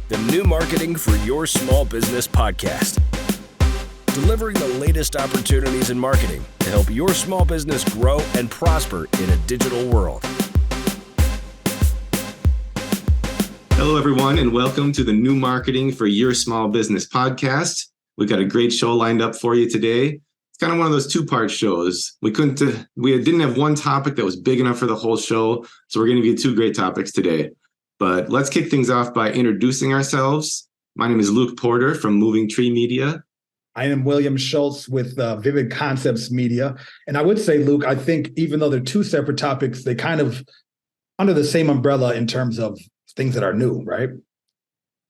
the New Marketing for Your Small Business podcast. Delivering the latest opportunities in marketing to help your small business grow and prosper in a digital world. Hello, everyone, and welcome to the New Marketing for Your Small Business podcast. We've got a great show lined up for you today. It's kind of one of those two-part shows. We didn't have one topic that was big enough for the whole show, so we're going to give you two great topics today. But let's kick things off by introducing ourselves. My name is Luke Porter from Moving Tree Media. I am William Schultz with Vivid Concepts Media. And I would say, Luke, I think even though they're two separate topics, they kind of under the same umbrella in terms of things that are new, right?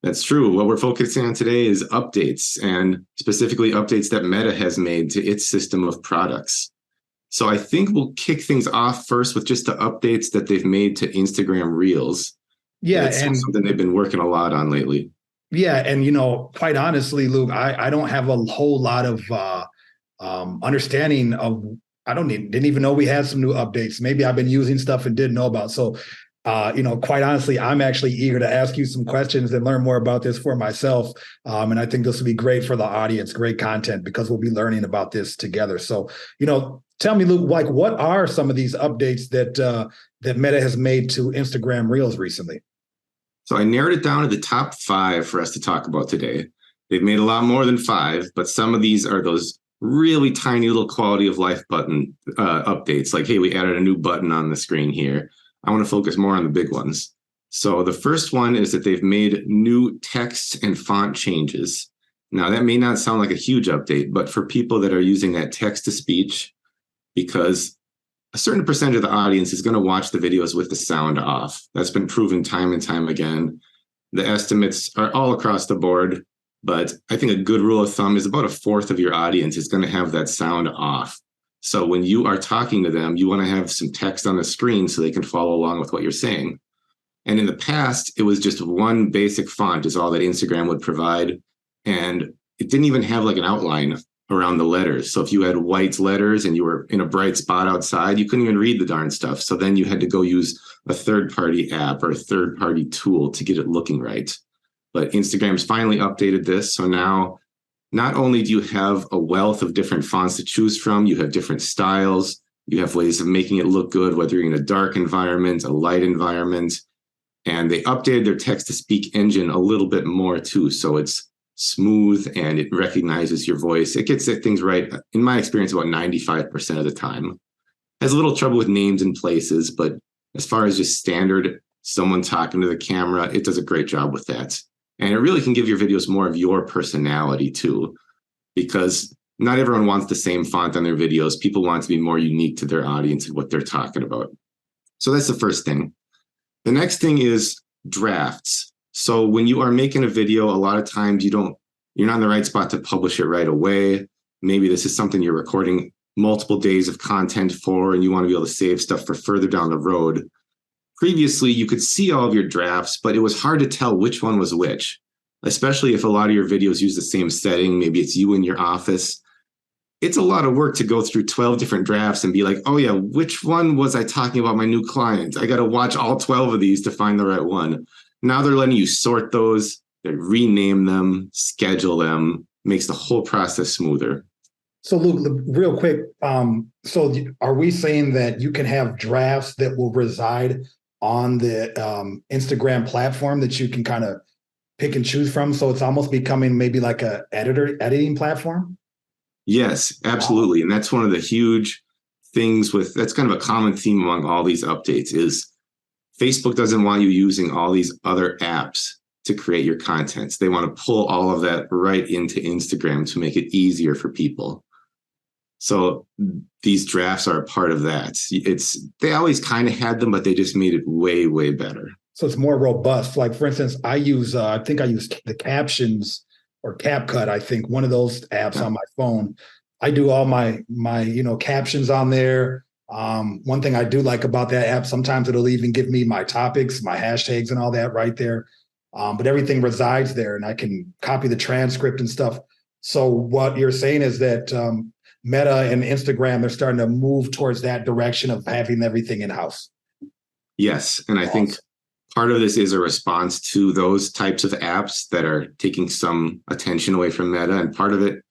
That's true. What we're focusing on today is updates, and specifically updates that Meta has made to its system of products. So I think we'll kick things off first with just the updates that they've made to Instagram Reels. Yeah, it's something they've been working a lot on lately. Yeah, and quite honestly, Luke, I don't have a whole lot of understanding of. Didn't even know we had some new updates. Maybe I've been using stuff and didn't know about. So, quite honestly, I'm actually eager to ask you some questions and learn more about this for myself. And I think this will be great for the audience, great content, because we'll be learning about this together. So, tell me, Luke, what are some of these updates that Meta has made to Instagram Reels recently? So I narrowed it down to the top 5 for us to talk about today. They've made a lot more than 5, but some of these are those really tiny little quality of life button updates. Like, hey, we added a new button on the screen here. I want to focus more on the big ones. So the first one is that they've made new text and font changes. Now, that may not sound like a huge update, but for people that are using that text to speech, because a certain percentage of the audience is going to watch the videos with the sound off. That's been proven time and time again. The estimates are all across the board, but I think a good rule of thumb is about a fourth of your audience is going to have that sound off. So when you are talking to them, you want to have some text on the screen so they can follow along with what you're saying. And in the past, it was just one basic font is all that Instagram would provide. And it didn't even have like an outline around the letters. So if you had white letters and you were in a bright spot outside, you couldn't even read the darn stuff. So then you had to go use a third-party app or a third-party tool to get it looking right. But Instagram's finally updated this. So now not only do you have a wealth of different fonts to choose from, you have different styles, you have ways of making it look good, whether you're in a dark environment, a light environment. And they updated their text-to-speak engine a little bit more too. So it's smooth and it recognizes your voice. It gets things right, in my experience, about 95% of the time. Has a little trouble with names and places, but as far as just standard someone talking to the camera, it does a great job with that. And it really can give your videos more of your personality too, because not everyone wants the same font on their videos. People want to be more unique to their audience and what they're talking about. So that's the first thing. The next thing is drafts. So when you are making a video, a lot of times you're not in the right spot to publish it right away. Maybe this is something you're recording multiple days of content for, and you want to be able to save stuff for further down the road. Previously, you could see all of your drafts, but it was hard to tell which one was which, especially if a lot of your videos use the same setting. Maybe it's you in your office. It's a lot of work to go through 12 different drafts and be like, oh yeah, which one was I talking about my new client? I got to watch all 12 of these to find the right one. Now they're letting you sort those, they rename them, schedule them, makes the whole process smoother. So Luke, real quick, so are we saying that you can have drafts that will reside on the Instagram platform that you can kind of pick and choose from? So it's almost becoming maybe like a editing platform? Yes, absolutely. Wow. And that's one of the huge things that's kind of a common theme among all these updates is Facebook doesn't want you using all these other apps to create your content. They want to pull all of that right into Instagram to make it easier for people. So these drafts are a part of that. They always kind of had them, but they just made it way, way better. So it's more robust. Like, for instance, I use the Captions or CapCut, I think, one of those apps on my phone. I do all my captions on there. One thing I do like about that app, sometimes it'll even give me my topics, my hashtags and all that right there. But everything resides there and I can copy the transcript and stuff. So what you're saying is that Meta and Instagram, they're starting to move towards that direction of having everything in-house. Yes. And I think Part of this is a response to those types of apps that are taking some attention away from Meta. And part of it,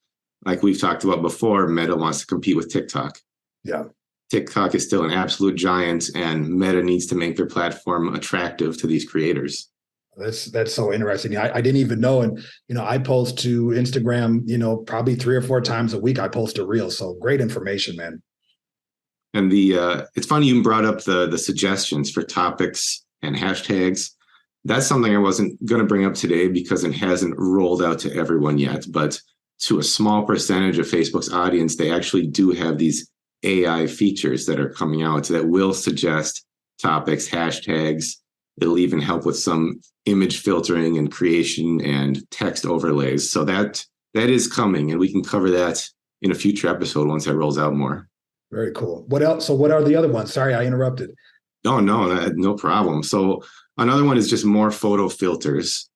like we've talked about before, Meta wants to compete with TikTok. Yeah. TikTok is still an absolute giant, and Meta needs to make their platform attractive to these creators. That's so interesting. I didn't even know. And, I post to Instagram, probably 3 or 4 times a week. I post a reel. So great information, man. And it's funny you brought up the suggestions for topics and hashtags. That's something I wasn't going to bring up today because it hasn't rolled out to everyone yet. But to a small percentage of Facebook's audience, they actually do have these AI features that are coming out that will suggest topics, hashtags. It'll even help with some image filtering and creation and text overlays. So that is coming, and we can cover that in a future episode once that rolls out more. Very cool. What else? So what are the other ones? Sorry, I interrupted. Oh, no problem. So another one is just more photo filters.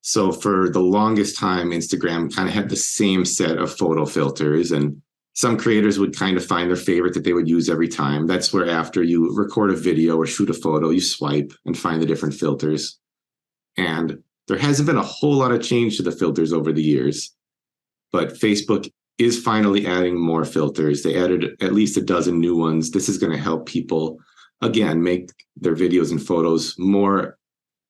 So for the longest time, Instagram kind of had the same set of photo filters, and some creators would kind of find their favorite that they would use every time. That's where after you record a video or shoot a photo, you swipe and find the different filters. And there hasn't been a whole lot of change to the filters over the years, but Facebook is finally adding more filters. They added at least a dozen new ones. This is going to help people, again, make their videos and photos more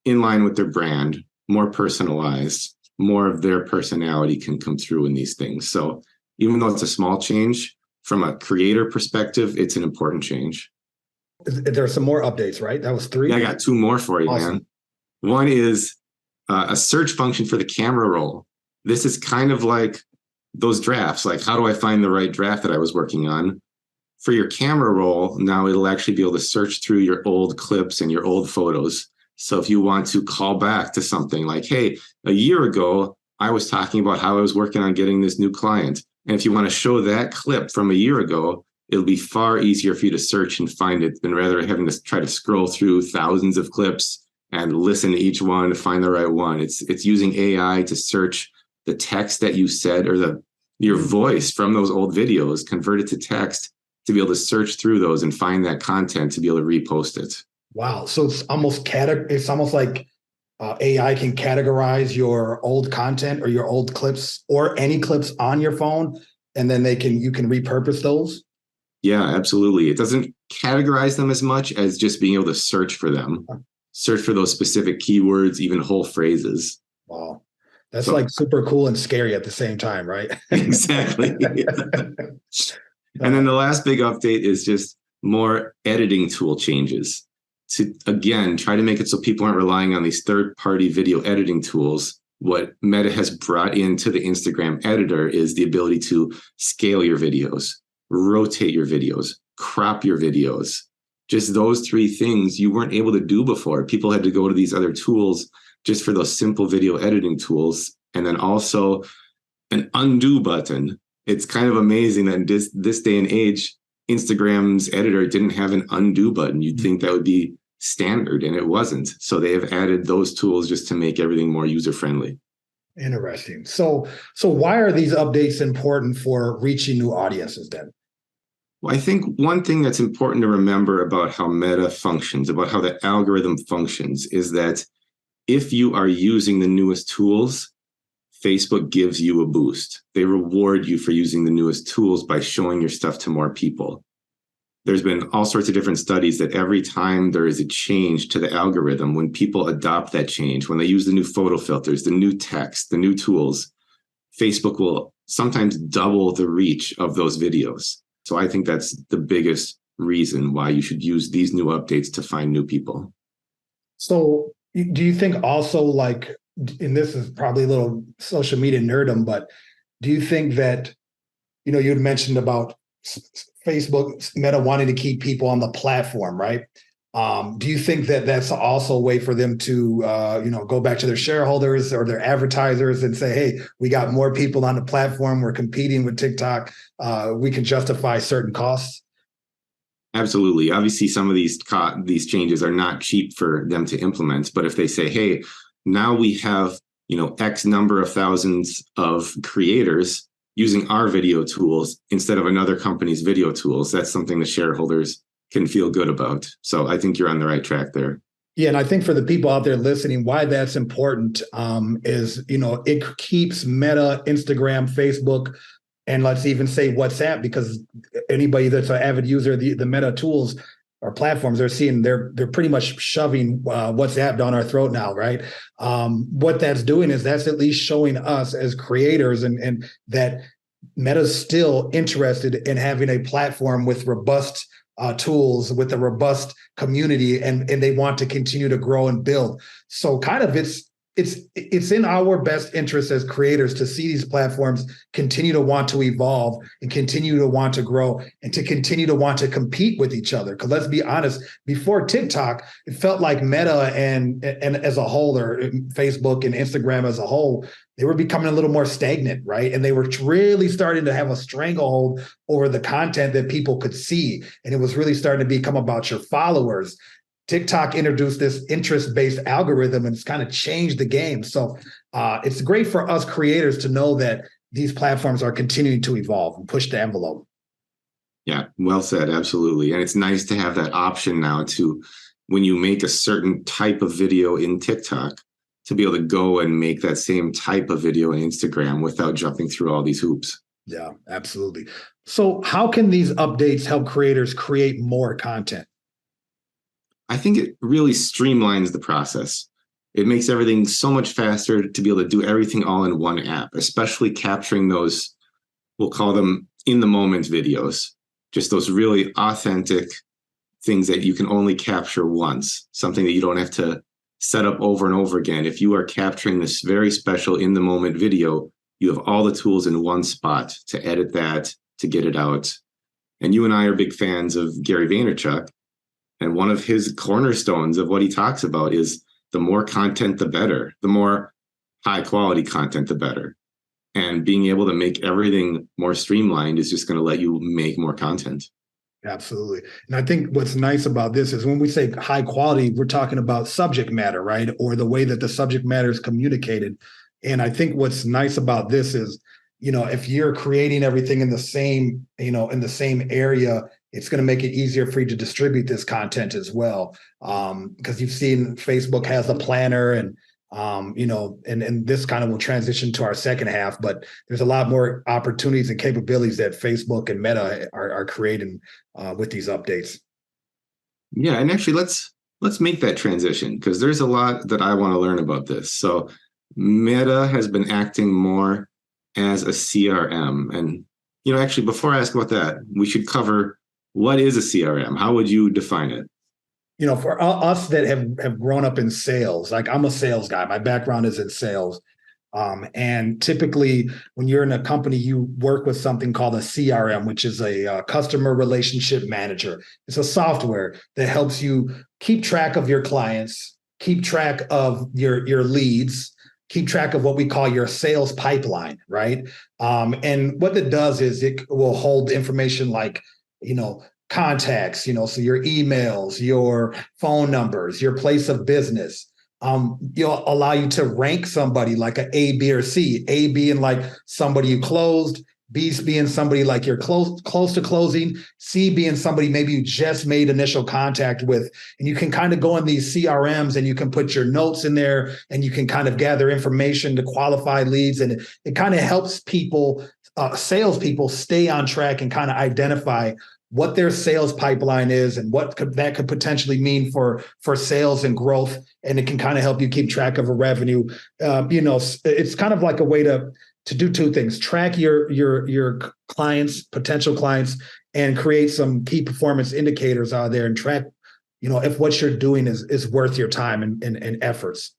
in line with their brand, more personalized, more of their personality can come through in these things. So even though it's a small change, from a creator perspective, it's an important change. There are some more updates, right? That was 3? Yeah, I got 2 more for you, awesome. Man. One is a search function for the camera roll. This is kind of like those drafts. Like, how do I find the right draft that I was working on? For your camera roll, now it'll actually be able to search through your old clips and your old photos. So if you want to call back to something like, hey, a year ago, I was talking about how I was working on getting this new client. And if you want to show that clip from a year ago, it'll be far easier for you to search and find it than rather having to try to scroll through thousands of clips and listen to each one to find the right one. It's using AI to search the text that you said or your voice from those old videos, convert it to text to be able to search through those and find that content to be able to repost it. Wow. So it's almost like AI can categorize your old content or your old clips or any clips on your phone, and then you can repurpose those. Yeah, absolutely. It doesn't categorize them as much as just being able to search for them, search for those specific keywords, even whole phrases. Wow. That's like super cool and scary at the same time, right? Exactly. And then the last big update is just more editing tool changes to, again, try to make it so people aren't relying on these third-party video editing tools. What Meta has brought into the Instagram editor is the ability to scale your videos, rotate your videos, crop your videos. Just those 3 things you weren't able to do before. People had to go to these other tools just for those simple video editing tools. And then also an undo button. It's kind of amazing that in this day and age, Instagram's editor didn't have an undo button. You'd think that would be standard, and it wasn't. So they have added those tools just to make everything more user-friendly. Interesting. So why are these updates important for reaching new audiences then? Well, I think one thing that's important to remember about how Meta functions, about how the algorithm functions, is that if you are using the newest tools, Facebook gives you a boost. They reward you for using the newest tools by showing your stuff to more people. There's been all sorts of different studies that every time there is a change to the algorithm, when people adopt that change, when they use the new photo filters, the new text, the new tools, Facebook will sometimes double the reach of those videos. So I think that's the biggest reason why you should use these new updates to find new people. So do you think also, like, and this is probably a little social media nerdum, but do you think that, you had mentioned about Facebook, Meta wanting to keep people on the platform, right? Do you think that that's also a way for them to, go back to their shareholders or their advertisers and say, hey, we got more people on the platform, we're competing with TikTok, we can justify certain costs? Absolutely. Obviously, some of these changes are not cheap for them to implement. But if they say, hey, now we have, X number of thousands of creators using our video tools instead of another company's video tools, that's something the shareholders can feel good about. So I think you're on the right track there. Yeah, and I think for the people out there listening, why that's important is, it keeps Meta, Instagram, Facebook, and let's even say WhatsApp, because anybody that's an avid user of the Meta tools or platforms, they're pretty much shoving WhatsApp down our throat now, right? What that's doing is that's at least showing us as creators and that Meta's still interested in having a platform with robust tools, with a robust community, and they want to continue to grow and build. So kind of it's in our best interest as creators to see these platforms continue to want to evolve and continue to want to grow and to continue to want to compete with each other. Because let's be honest, before TikTok, it felt like Meta and as a whole, or Facebook and Instagram as a whole, they were becoming a little more stagnant, right? And they were really starting to have a stranglehold over the content that people could see. And it was really starting to become about your followers. TikTok introduced this interest-based algorithm, and it's kind of changed the game. So it's great for us creators to know that these platforms are continuing to evolve and push the envelope. Yeah, well said. Absolutely. And it's nice to have that option now to, when you make a certain type of video in TikTok, to be able to go and make that same type of video in Instagram without jumping through all these hoops. Yeah, absolutely. So how can these updates help creators create more content? I think it really streamlines the process. It makes everything so much faster to be able to do everything all in one app, especially capturing those, we'll call them in the moment videos, just those really authentic things that you can only capture once, something that you don't have to set up over and over again. If you are capturing this very special in the moment video, you have all the tools in one spot to edit that, to get it out. And you and I are big fans of Gary Vaynerchuk. And one of his cornerstones of what he talks about is the more content, the better. The more high quality content, the better. And being able to make everything more streamlined is just going to let you make more content. Absolutely. And I think what's nice about this is when we say high quality, we're talking about subject matter, right? Or the way that the subject matter is communicated. And I think what's nice about this is, if you're creating everything in the same, in the same area, it's going to make it easier for you to distribute this content as well. Because you've seen Facebook has a planner and, and this kind of will transition to our second half, but there's a lot more opportunities and capabilities that Facebook and Meta are creating with these updates. Yeah, and actually let's make that transition, because there's a lot that I want to learn about this. So Meta has been acting more as a CRM. And, actually, before I ask about that, we should cover, what is a CRM? How would you define it? For us that have grown up in sales, like I'm a sales guy, my background is in sales. And typically when you're in a company, you work with something called a CRM, which is a customer relationship manager. It's a software that helps you keep track of your clients, keep track of your leads, keep track of what we call your sales pipeline, right? And what it does is it will hold information like, contacts, so your emails, your phone numbers, your place of business. You'll allow you to rank somebody like an A, B, or C. A being like somebody you closed, B being somebody like you're close to closing, C being somebody maybe you just made initial contact with. And you can kind of go in these CRMs and you can put your notes in there and you can kind of gather information to qualify leads. And it kind of helps people, salespeople, stay on track and kind of identify what their sales pipeline is and what that could potentially mean for sales and growth. And it can kind of help you keep track of a revenue. It's kind of like a way to do two things: track your clients, potential clients, and create some key performance indicators out there and track, if what you're doing is worth your time and efforts.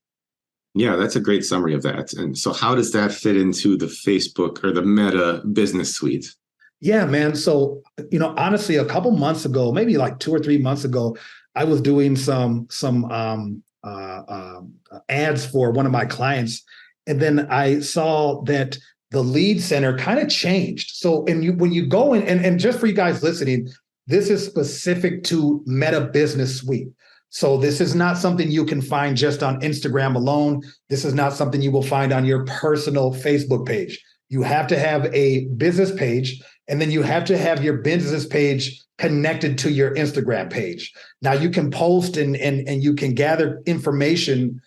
Yeah, that's a great summary of that. And so how does that fit into the Facebook or the Meta business suite? Yeah, man. So, honestly, a couple months ago, maybe like 2 or 3 months ago, I was doing some ads for one of my clients. And then I saw that the lead center kind of changed. So, when you go in, and just for you guys listening, this is specific to Meta Business Suite. So this is not something you can find just on Instagram alone. This is not something you will find on your personal Facebook page. You have to have a business page, and then you have to have your business page connected to your Instagram page. Now you can post and you can gather information,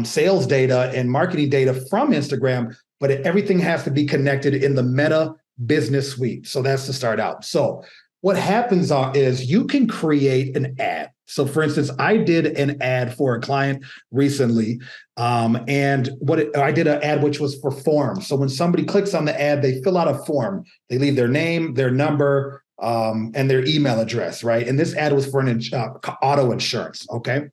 sales data and marketing data from Instagram, but everything has to be connected in the Meta Business Suite. So that's to start out. So what happens is you can create an ad. So for instance, I did an ad for a client recently, and I did an ad which was for forms. So when somebody clicks on the ad, they fill out a form. They leave their name, their number, and their email address, right? And this ad was for an auto insurance, okay?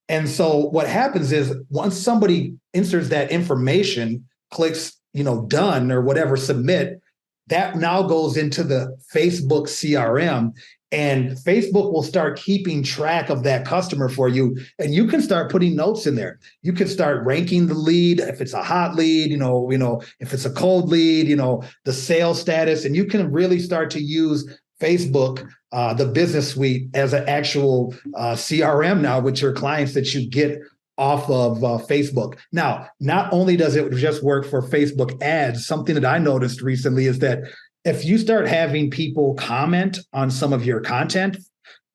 And so what happens is once somebody enters that information, clicks, done or whatever, submit, that now goes into the Facebook CRM, and Facebook will start keeping track of that customer for you. And you can start putting notes in there. You can start ranking the lead, if it's a hot lead, if it's a cold lead, the sales status, and you can really start to use Facebook, the business suite, as an actual CRM now with your clients that you get off of Facebook. Now, not only does it just work for Facebook ads, something that I noticed recently is that if you start having people comment on some of your content,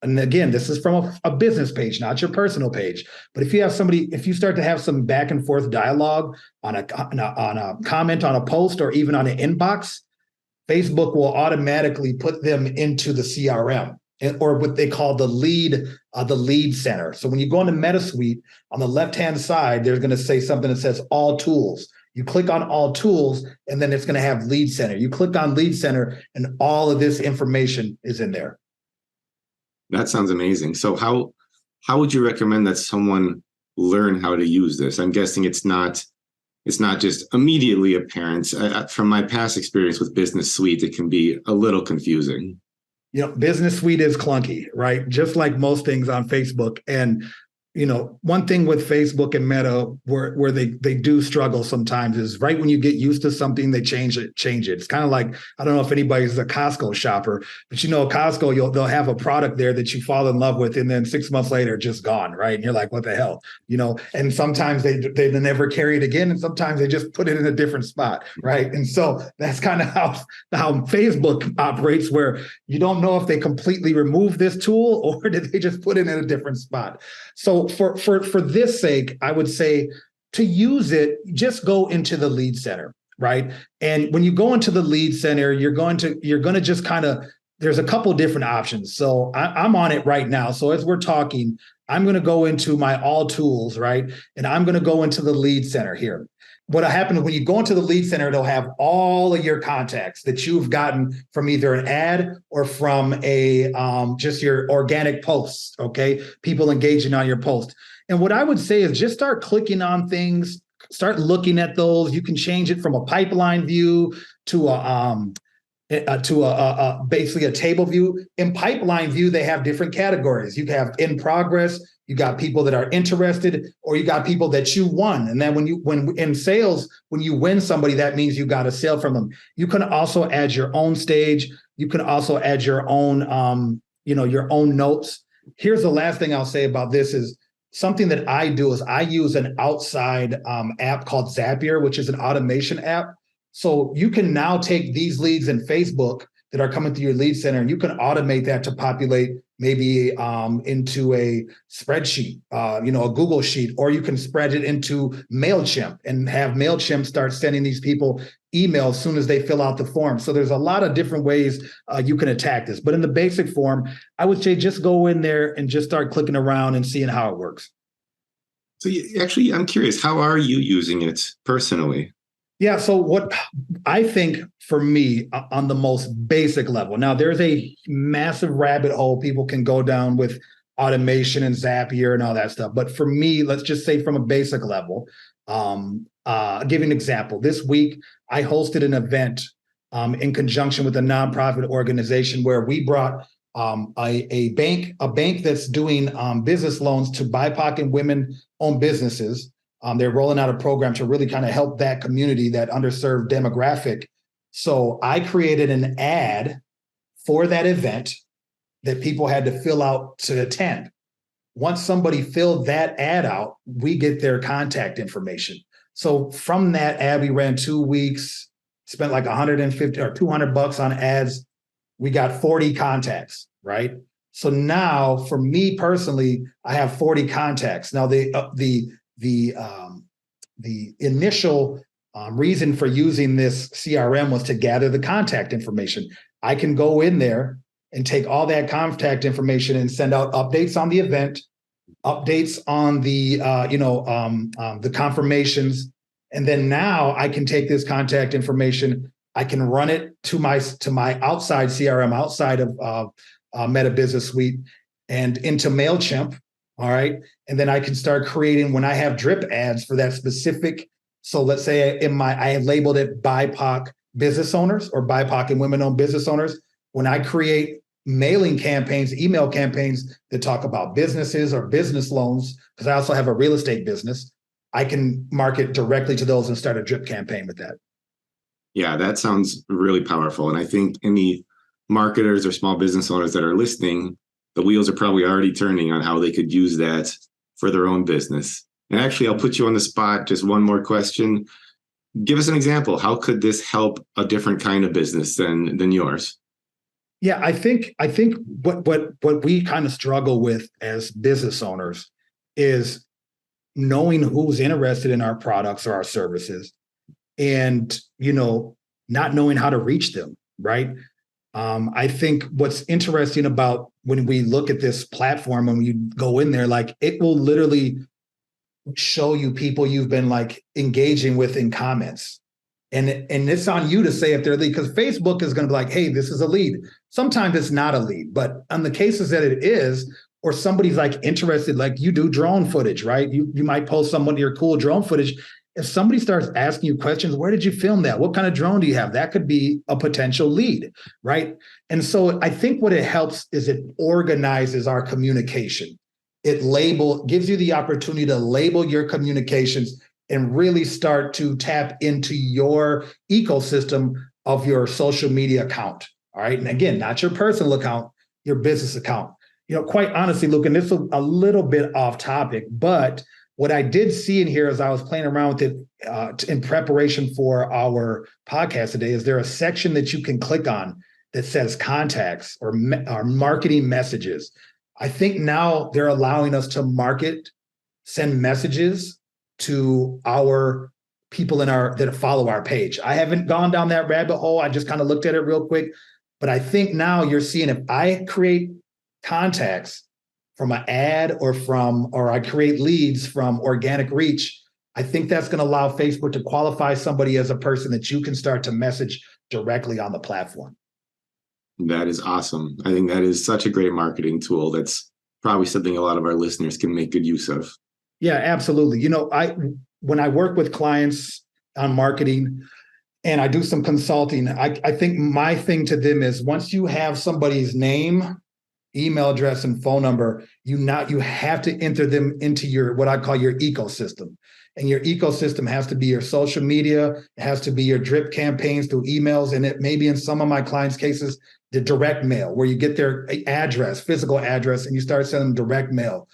and again, this is from a business page, not your personal page, but if you start to have some back and forth dialogue on a comment on a post or even on an inbox, Facebook will automatically put them into the CRM, or what they call the lead center. So when you go into Meta Suite, on the left-hand side, there's going to say something that says all tools. You click on all tools, and then it's going to have lead center. You click on lead center, and all of this information is in there. That sounds amazing. So how would you recommend that someone learn how to use this? I'm guessing it's not just immediately apparent. From my past experience with Business Suite, it can be a little confusing. Business Suite is clunky, right? Just like most things on Facebook. And one thing with Facebook and Meta where they do struggle sometimes is right when you get used to something, they change it. It's kind of like, I don't know if anybody's a Costco shopper, but Costco, they'll have a product there that you fall in love with, and then 6 months later, it's just gone, right? And you're like, what the hell? And sometimes they never carry it again, and sometimes they just put it in a different spot, right? And so that's kind of how Facebook operates, where you don't know if they completely remove this tool or did they just put it in a different spot. So for this sake, I would say to use it, just go into the lead center, right? And when you go into the lead center, you're going to just kind of, there's a couple different options. So I'm on it right now. So as we're talking, I'm going to go into my all tools, right? And I'm going to go into the lead center here. What happens when you go into the lead center, it'll have all of your contacts that you've gotten from either an ad or from a just your organic posts, okay? People engaging on your post. And what I would say is just start clicking on things, start looking at those. You can change it from a pipeline view to basically a table view. In pipeline view, they have different categories. You have in progress, you got people that are interested, or you got people that you won. And then when in sales, when you win somebody, that means you got a sale from them. You can also add your own stage. You can also add your own, your own notes. Here's the last thing I'll say about this is something that I do is I use an outside app called Zapier, which is an automation app. So you can now take these leads in Facebook that are coming through your lead center, and you can automate that to populate maybe into a spreadsheet, a Google sheet, or you can spread it into MailChimp and have MailChimp start sending these people emails as soon as they fill out the form. So there's a lot of different ways you can attack this. But in the basic form, I would say just go in there and just start clicking around and seeing how it works. So actually, I'm curious, how are you using it personally? Yeah. So what I think for me on the most basic level, now there's a massive rabbit hole people can go down with automation and Zapier and all that stuff. But for me, let's just say from a basic level, I'll give you an example. This week, I hosted an event in conjunction with a nonprofit organization where we brought a bank that's doing business loans to BIPOC and women-owned businesses. They're rolling out a program to really kind of help that community, that underserved demographic. So I created an ad for that event that people had to fill out to attend. Once somebody filled that ad out, we get their contact information. So from that ad, we ran 2 weeks, spent like 150 or $200 on ads. We got 40 contacts, right? So now for me personally, I have 40 contacts. Now the initial reason for using this CRM was to gather the contact information. I can go in there and take all that contact information and send out updates on the event, updates on the the confirmations, and then now I can take this contact information. I can run it to my outside CRM, outside of Meta Business Suite, and into MailChimp. All right, and then I can start creating when I have drip ads for that specific. So let's say I have labeled it BIPOC business owners or BIPOC and women-owned business owners. When I create mailing campaigns, email campaigns that talk about businesses or business loans, because I also have a real estate business, I can market directly to those and start a drip campaign with that. Yeah, that sounds really powerful. And I think any marketers or small business owners that are listening, the wheels are probably already turning on how they could use that for their own business. And actually, I'll put you on the spot. Just one more question. Give us an example. How could this help a different kind of business than yours? Yeah, I think what we kind of struggle with as business owners is knowing who's interested in our products or our services, and not knowing how to reach them, right? I think what's interesting about when we look at this platform, when you go in there, like it will literally show you people you've been like engaging with in comments. And it's on you to say if they're lead, because Facebook is going to be like, hey, this is a lead. Sometimes it's not a lead, but on the cases that it is, or somebody's like interested, like you do drone footage, right? You might post some of your cool drone footage. If somebody starts asking you questions, where did you film that? What kind of drone do you have? That could be a potential lead, right? And so I think what it helps is it organizes our communication. It gives you the opportunity to label your communications and really start to tap into your ecosystem of your social media account. All right. And again, not your personal account, your business account. Quite honestly, Luke, and this is a little bit off topic, but what I did see in here as I was playing around with it in preparation for our podcast today, is there a section that you can click on that says contacts or marketing messages. I think now they're allowing us to send messages to our people that follow our page. I haven't gone down that rabbit hole. I just kind of looked at it real quick. But I think now you're seeing if I create contacts from an ad or I create leads from organic reach, I think that's going to allow Facebook to qualify somebody as a person that you can start to message directly on the platform. That is awesome. I think that is such a great marketing tool. That's probably something a lot of our listeners can make good use of. Yeah, absolutely. When I work with clients on marketing and I do some consulting, I think my thing to them is once you have somebody's name, email address, and phone number, you have to enter them into your what I call your ecosystem. And your ecosystem has to be your social media, it has to be your drip campaigns through emails, and it may be in some of my clients' cases, the direct mail, where you get their address, physical address, and you start sending them direct mail.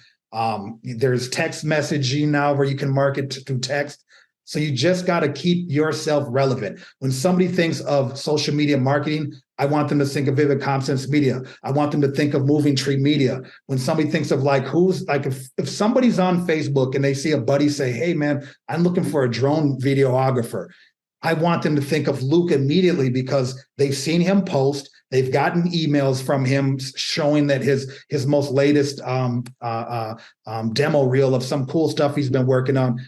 There's text messaging now where you can market through text. So you just got to keep yourself relevant. When somebody thinks of social media marketing, I want them to think of Vivid Concepts Media. I want them to think of Moving Tree Media. When somebody thinks of if somebody's on Facebook and they see a buddy say, hey man, I'm looking for a drone videographer, I want them to think of Luke immediately because they've seen him post. They've gotten emails from him showing that his most latest demo reel of some cool stuff he's been working on.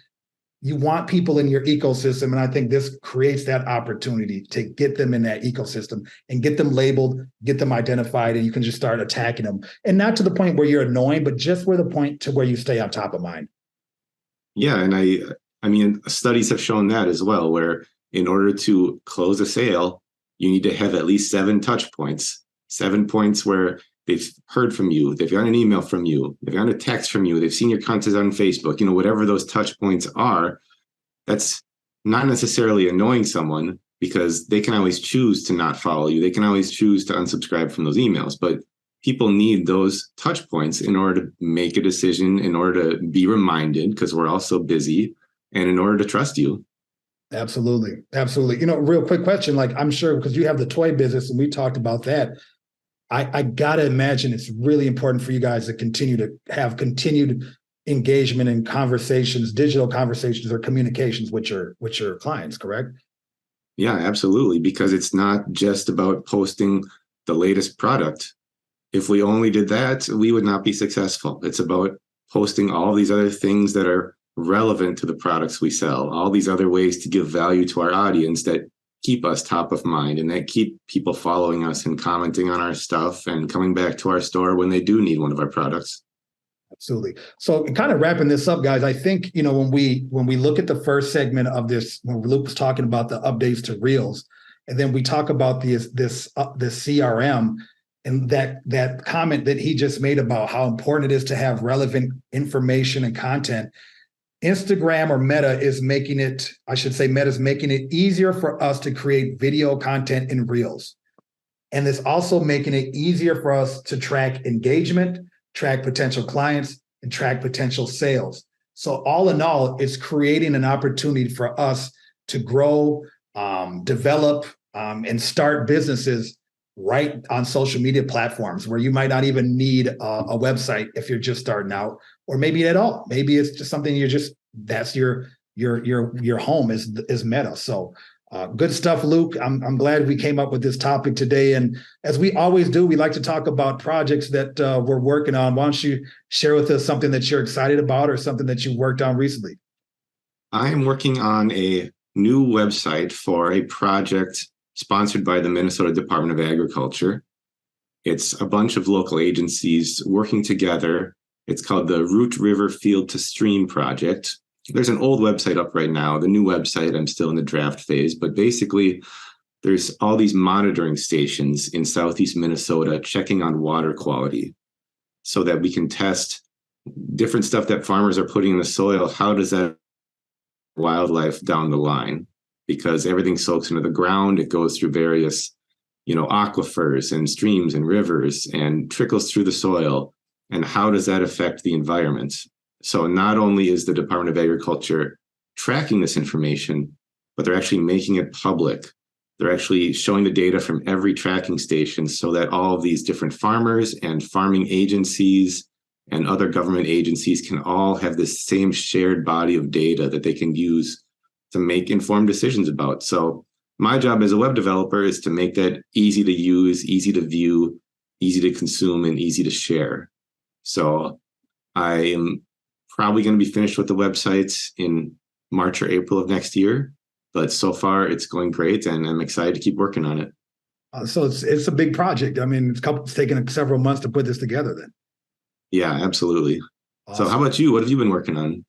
You want people in your ecosystem, and I think this creates that opportunity to get them in that ecosystem and get them labeled, get them identified, and you can just start attacking them. And not to the point where you're annoying, but just where the point to where you stay on top of mind. Yeah, and I mean, studies have shown that as well, where in order to close a sale, you need to have at least 7 touch points, 7 points where they've heard from you, they've got an email from you, they've got a text from you, they've seen your content on Facebook, whatever those touch points are. That's not necessarily annoying someone because they can always choose to not follow you. They can always choose to unsubscribe from those emails, but people need those touch points in order to make a decision, in order to be reminded, because we're all so busy, and in order to trust you. Absolutely. Absolutely. Real quick question, like I'm sure because you have the toy business and we talked about that. I gotta imagine it's really important for you guys to continue to have continued engagement and conversations, digital conversations or communications with your clients, correct? Yeah, absolutely. Because it's not just about posting the latest product. If we only did that, we would not be successful. It's about posting all these other things that are relevant to the products we sell, all these other ways to give value to our audience that keep us top of mind and that keep people following us and commenting on our stuff and coming back to our store when they do need one of our products. Absolutely. So kind of wrapping this up, guys, I think, when we look at the first segment of this, when Luke was talking about the updates to Reels, and then we talk about this CRM and that comment that he just made about how important it is to have relevant information and content. Instagram or Meta is making it, I should say Meta is making it easier for us to create video content in Reels. And it's also making it easier for us to track engagement, track potential clients, and track potential sales. So all in all, it's creating an opportunity for us to grow, develop, and start businesses right on social media platforms where you might not even need a website if you're just starting out, or maybe at all. Maybe it's just something that's your home is Meta. So good stuff, Luke. I'm glad we came up with this topic today. And as we always do, we like to talk about projects that we're working on. Why don't you share with us something that you're excited about or something that you worked on recently? I am working on a new website for a project sponsored by the Minnesota Department of Agriculture. It's a bunch of local agencies working together. It's called the Root River Field to Stream Project. There's an old website up right now. The new website, I'm still in the draft phase, but basically there's all these monitoring stations in southeast Minnesota checking on water quality so that we can test different stuff that farmers are putting in the soil. How does that wildlife down the line? Because everything soaks into the ground. It goes through various, aquifers and streams and rivers and trickles through the soil. And how does that affect the environment? So not only is the Department of Agriculture tracking this information, but they're actually making it public. They're actually showing the data from every tracking station so that all of these different farmers and farming agencies and other government agencies can all have this same shared body of data that they can use to make informed decisions about. So my job as a web developer is to make that easy to use, easy to view, easy to consume, and easy to share. So I am probably going to be finished with the websites in March or April of next year. But so far, it's going great, and I'm excited to keep working on it. So it's a big project. I mean, it's taken several months to put this together then. Yeah, absolutely. Awesome. So how about you? What have you been working on?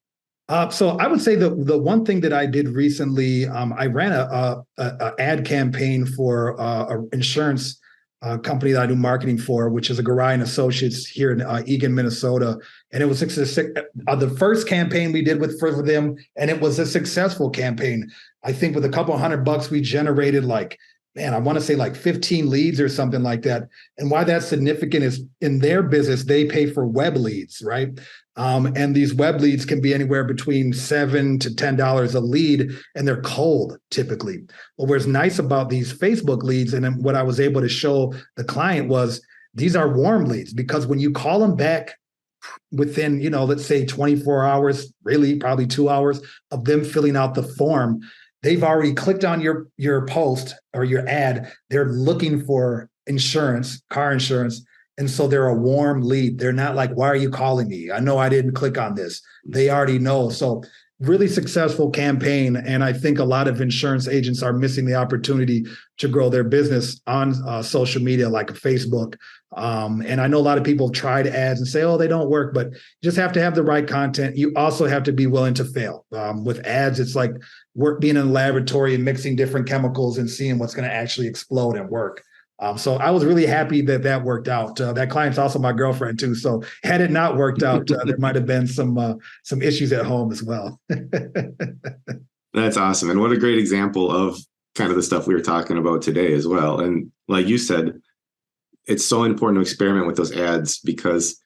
So I would say the one thing that I did recently, I ran a ad campaign for an insurance company that I do marketing for, which is a Garai and Associates here in Eagan, Minnesota. And it was the first campaign we did for them, and it was a successful campaign. I think with a couple $100, we generated I want to say 15 leads or something like that. And why that's significant is in their business, they pay for web leads, right? And these web leads can be anywhere between $7 to $10 a lead, and they're cold typically. Well, what's nice about these Facebook leads, and what I was able to show the client was these are warm leads, because when you call them back within, let's say 24 hours, really probably 2 hours of them filling out the form, they've already clicked on your post or your ad. They're looking for insurance, car insurance. And so they're a warm lead. They're not like, why are you calling me? I know I didn't click on this. They already know. So really successful campaign. And I think a lot of insurance agents are missing the opportunity to grow their business on social media like Facebook. And I know a lot of people tried ads and say, oh, they don't work, but you just have to have the right content. You also have to be willing to fail. With ads, it's like being in a laboratory and mixing different chemicals and seeing what's going to actually explode and work. So I was really happy that worked out. That client's also my girlfriend too. So had it not worked out, there might have been some issues at home as well. That's awesome. And what a great example of kind of the stuff we were talking about today as well. And like you said, it's so important to experiment with those ads because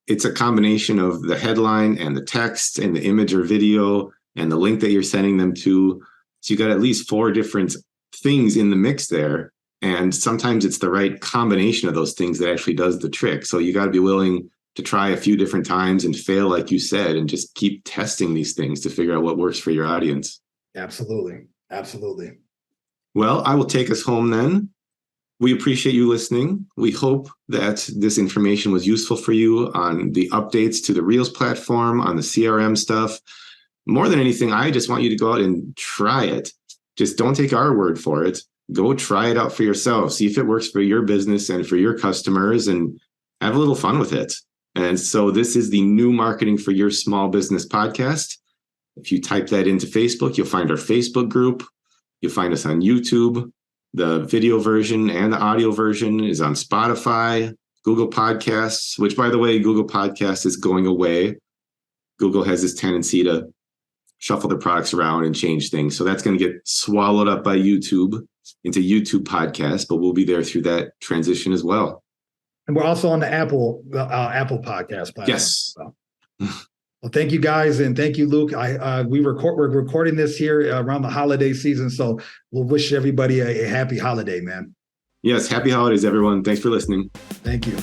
it's a combination of the headline and the text and the image or video and the link that you're sending them to. So you got at least 4 different things in the mix there. And sometimes it's the right combination of those things that actually does the trick. So you got to be willing to try a few different times and fail, like you said, and just keep testing these things to figure out what works for your audience. Absolutely. Absolutely. Well, I will take us home then. We appreciate you listening. We hope that this information was useful for you on the updates to the Reels platform, on the CRM stuff. More than anything, I just want you to go out and try it. Just don't take our word for it. Go try it out for yourself. See if it works for your business and for your customers, and have a little fun with it. And so this is the New Marketing for Your Small Business podcast. If you type that into Facebook, you'll find our Facebook group. You'll find us on YouTube. The video version and the audio version is on Spotify, Google Podcasts, which, by the way, Google Podcasts is going away. Google has this tendency to shuffle their products around and change things. So that's going to get swallowed up by YouTube into YouTube Podcasts, but we'll be there through that transition as well. And we're also on the Apple podcast platform. Yes. So. Well, thank you guys, and thank you, Luke. We're recording this here around the holiday season, so we'll wish everybody a happy holiday, man. Yes, happy holidays, everyone. Thanks for listening. Thank you.